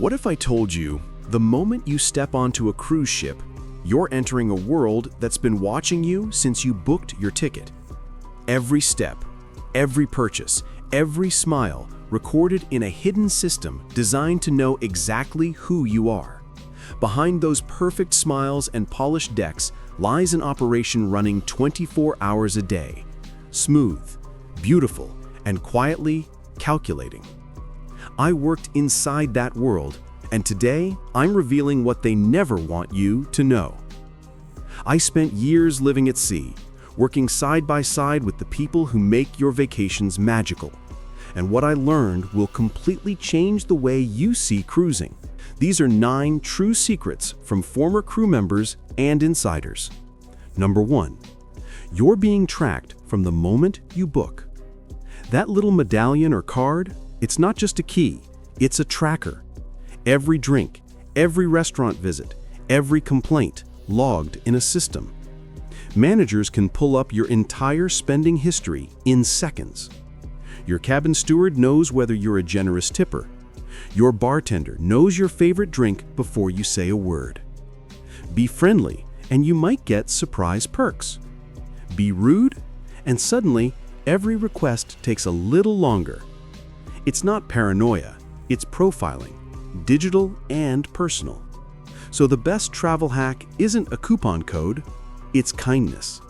What if I told you, the moment you step onto a cruise ship, you're entering a world that's been watching you since you booked your ticket? Every step, every purchase, every smile recorded in a hidden system designed to know exactly who you are. Behind those perfect smiles and polished decks lies an operation running 24 hours a day. Smooth, beautiful, and quietly calculating. I worked inside that world, and today I'm revealing what they never want you to know. I spent years living at sea, working side by side with the people who make your vacations magical. And what I learned will completely change the way you see cruising. These are 9 true secrets from former crew members and insiders. Number 1, you're being tracked from the moment you book. That little medallion or card, it's not just a key, it's a tracker. Every drink, every restaurant visit, every complaint logged in a system. Managers can pull up your entire spending history in seconds. Your cabin steward knows whether you're a generous tipper. Your bartender knows your favorite drink before you say a word. Be friendly, and you might get surprise perks. Be rude, and suddenly, every request takes a little longer. It's not paranoia, it's profiling, digital and personal. So the best travel hack isn't a coupon code, it's kindness.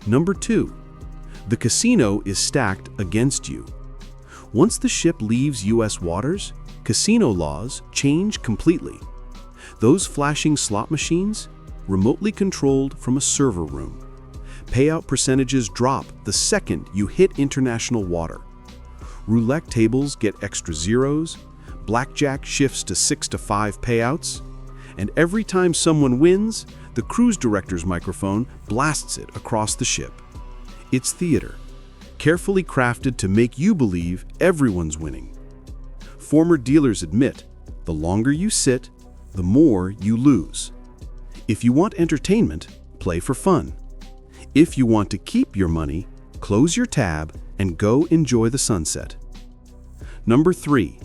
Number 2, the casino is stacked against you. Once the ship leaves U.S. waters, casino laws change completely. Those flashing slot machines, remotely controlled from a server room. Payout percentages drop the second you hit international water. Roulette tables get extra zeros, blackjack shifts to 6 to 5 payouts, and every time someone wins, the cruise director's microphone blasts it across the ship. It's theater, carefully crafted to make you believe everyone's winning. Former dealers admit, the longer you sit, the more you lose. If you want entertainment, play for fun. If you want to keep your money, close your tab and go enjoy the sunset. Number 3,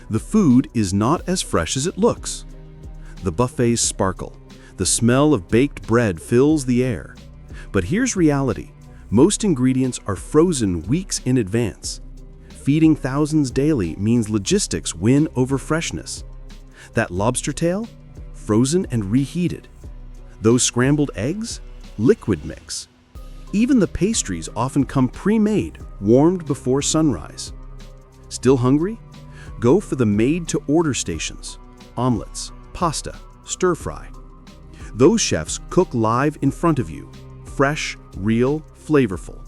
the food is not as fresh as it looks. The buffets sparkle. The smell of baked bread fills the air. But here's reality. Most ingredients are frozen weeks in advance. Feeding thousands daily means logistics win over freshness. That lobster tail? Frozen and reheated. Those scrambled eggs? Liquid mix. Even the pastries often come pre-made, warmed before sunrise. Still hungry? Go for the made-to-order stations. Omelets, pasta, stir-fry. Those chefs cook live in front of you. Fresh, real, flavorful.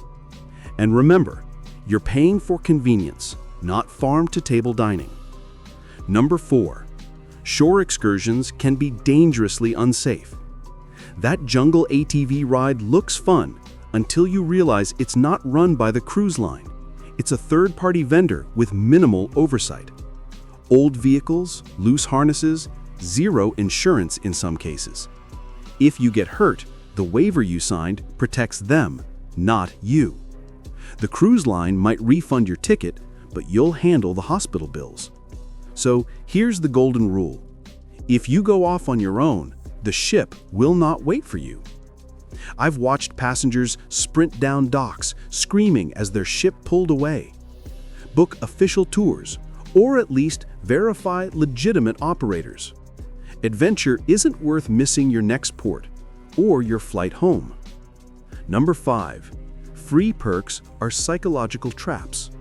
And remember, you're paying for convenience, not farm-to-table dining. Number 4, shore excursions can be dangerously unsafe. That jungle ATV ride looks fun until you realize it's not run by the cruise line. It's a third-party vendor with minimal oversight. Old vehicles, loose harnesses, zero insurance in some cases. If you get hurt, the waiver you signed protects them, not you. The cruise line might refund your ticket, but you'll handle the hospital bills. So here's the golden rule. If you go off on your own, the ship will not wait for you. I've watched passengers sprint down docks, screaming as their ship pulled away. Book official tours, or at least verify legitimate operators. Adventure isn't worth missing your next port or your flight home. Number 5, free perks are psychological traps.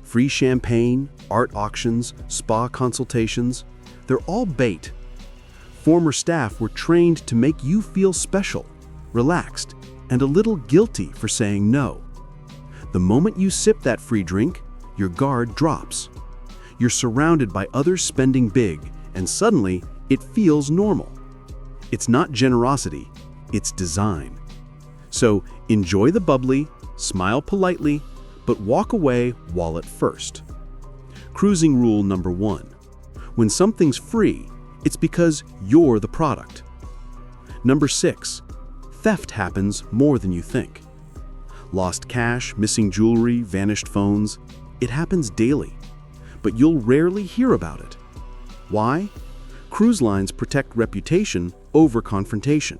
Free champagne, art auctions, spa consultations, they're all bait. Former staff were trained to make you feel special, relaxed, and a little guilty for saying no. The moment you sip that free drink, your guard drops. You're surrounded by others spending big, and suddenly it feels normal. It's not generosity, it's design. So enjoy the bubbly, smile politely, but walk away wallet first. Cruising rule number 1. When something's free, it's because you're the product. Number 6. Theft happens more than you think. Lost cash, missing jewelry, vanished phones. It happens daily, but you'll rarely hear about it. Why? Cruise lines protect reputation over confrontation.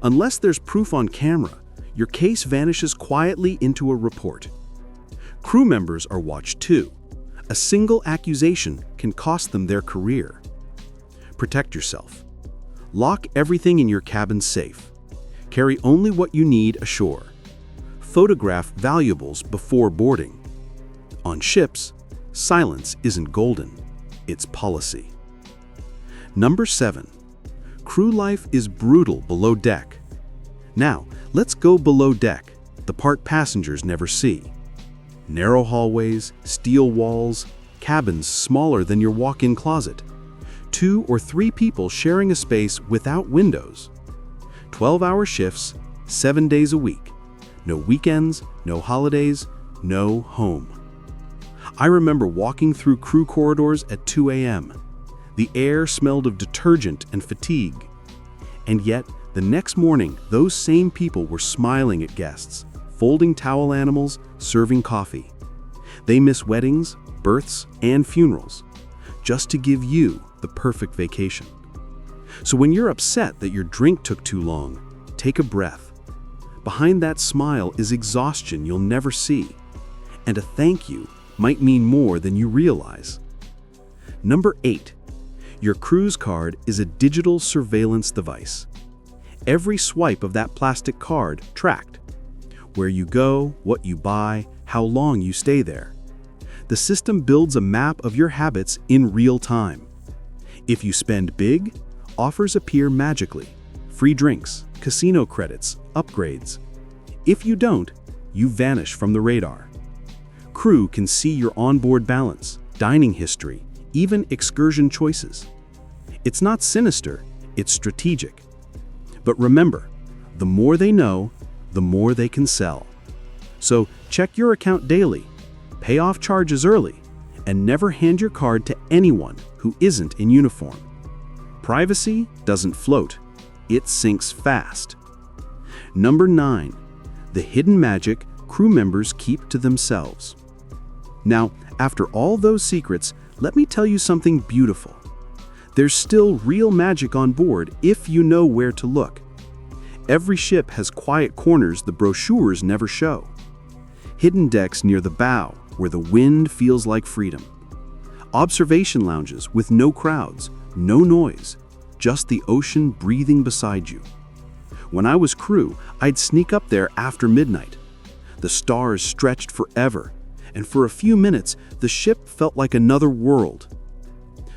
Unless there's proof on camera, your case vanishes quietly into a report. Crew members are watched too. A single accusation can cost them their career. Protect yourself. Lock everything in your cabin safe. Carry only what you need ashore. Photograph valuables before boarding. On ships, silence isn't golden, it's policy. Number 7. Crew life is brutal below deck. Now, let's go below deck, the part passengers never see. Narrow hallways, steel walls, cabins smaller than your walk-in closet. 2 or 3 people sharing a space without windows. 12-hour shifts, 7 days a week. No weekends, no holidays, no home. I remember walking through crew corridors at 2 a.m. The air smelled of detergent and fatigue. And yet, the next morning, those same people were smiling at guests, folding towel animals, serving coffee. They miss weddings, births, and funerals, just to give you the perfect vacation. So when you're upset that your drink took too long, take a breath. Behind that smile is exhaustion you'll never see, and a thank you might mean more than you realize. Number 8. Your cruise card is a digital surveillance device. Every swipe of that plastic card tracked. Where you go, what you buy, how long you stay there. The system builds a map of your habits in real time. If you spend big, offers appear magically. Free drinks, casino credits, upgrades. If you don't, you vanish from the radar. Crew can see your onboard balance, dining history, even excursion choices. It's not sinister, it's strategic. But remember, the more they know, the more they can sell. So check your account daily, pay off charges early, and never hand your card to anyone who isn't in uniform. Privacy doesn't float, it sinks fast. Number 9. The hidden magic crew members keep to themselves. Now, after all those secrets, let me tell you something beautiful. There's still real magic on board if you know where to look. Every ship has quiet corners the brochures never show. Hidden decks near the bow where the wind feels like freedom. Observation lounges with no crowds, no noise, just the ocean breathing beside you. When I was crew, I'd sneak up there after midnight. The stars stretched forever, and for a few minutes, the ship felt like another world.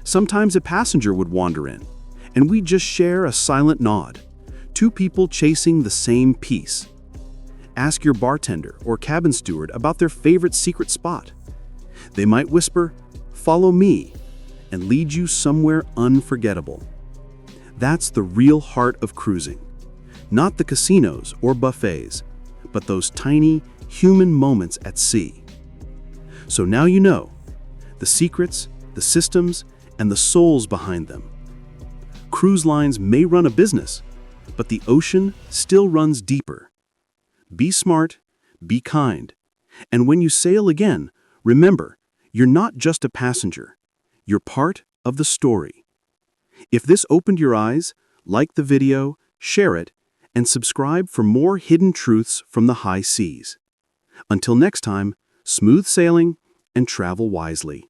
Sometimes a passenger would wander in, and we'd just share a silent nod. 2 people chasing the same peace. Ask your bartender or cabin steward about their favorite secret spot. They might whisper, "Follow me," and lead you somewhere unforgettable. That's the real heart of cruising. Not the casinos or buffets, but those tiny, human moments at sea. So now you know the secrets, the systems, and the souls behind them. Cruise lines may run a business, but the ocean still runs deeper. Be smart, be kind, and when you sail again, remember, you're not just a passenger. You're part of the story. If this opened your eyes, like the video, share it, and subscribe for more hidden truths from the high seas. Until next time, smooth sailing and travel wisely.